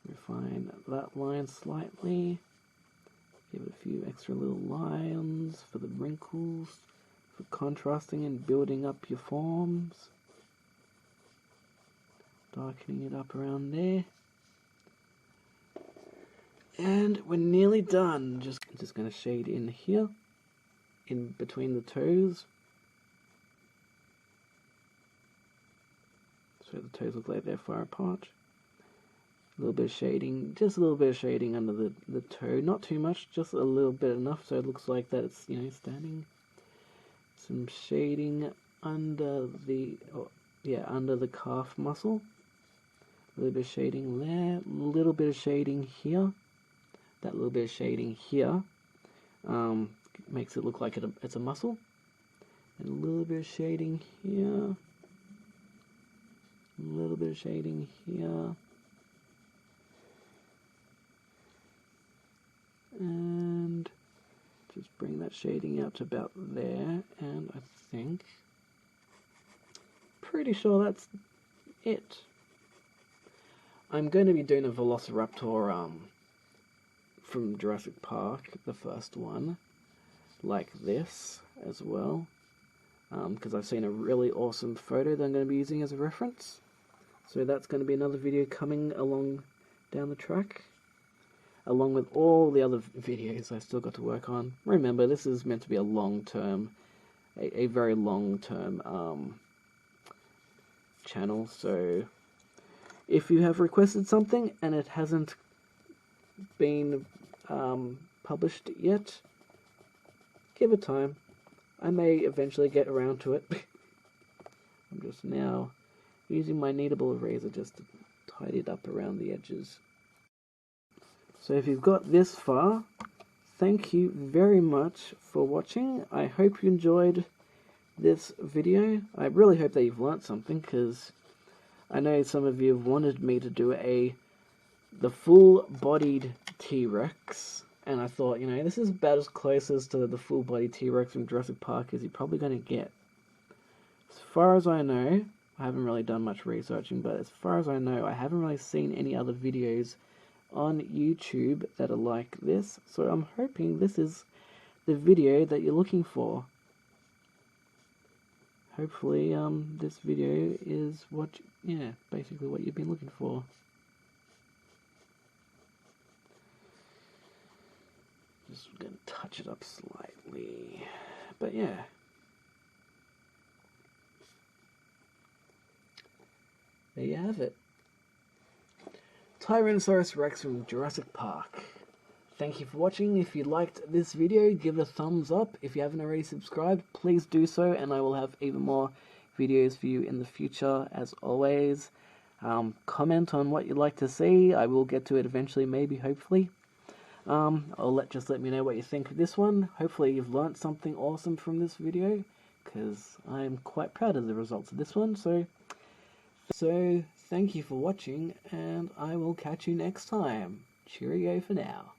Refine that line slightly. Give it a few extra little lines for the wrinkles, for contrasting and building up your forms. Darkening it up around there. And we're nearly done. Just going to shade in here, in between the toes. So the toes look like they're far apart. A little bit of shading, just a little bit of shading under the toe, not too much, just a little bit enough so it looks like that it's, you know, standing. Some shading under the, under the calf muscle. A little bit of shading there, a little bit of shading here. That little bit of shading here makes it look like it's a muscle. And a little bit of shading here. A little bit of shading here. And just bring that shading out to about there, and I think, pretty sure that's it. I'm going to be doing a Velociraptor from Jurassic Park, the first one, like this as well, because I've seen a really awesome photo that I'm going to be using as a reference. So that's going to be another video coming along down the track, along with all the other videos I still got to work on. Remember, this is meant to be a long-term, a very long-term channel, so if you have requested something and it hasn't been published yet, give it time. I may eventually get around to it. I'm just now using my kneadable eraser just to tidy it up around the edges. So if you've got this far, thank you very much for watching. I hope you enjoyed this video. I really hope that you've learnt something, because I know some of you have wanted me to do the full-bodied T-Rex, and I thought, you know, this is about as close as to the full-bodied T-Rex from Jurassic Park as you're probably going to get. As far as I know, I haven't really done much researching, but as far as I know, I haven't really seen any other videos on YouTube that are like this, so I'm hoping this is the video that you're looking for. Hopefully, this video is basically what you've been looking for. Just gonna touch it up slightly, but yeah. There you have it. Tyrannosaurus Rex from Jurassic Park. Thank you for watching. If you liked this video, give it a thumbs up. If you haven't already subscribed, please do so, and I will have even more videos for you in the future, as always. Comment on what you'd like to see. I will get to it eventually, maybe, hopefully. Just let me know what you think of this one. Hopefully you've learnt something awesome from this video, because I'm quite proud of the results of this one. So thank you for watching, and I will catch you next time. Cheerio for now.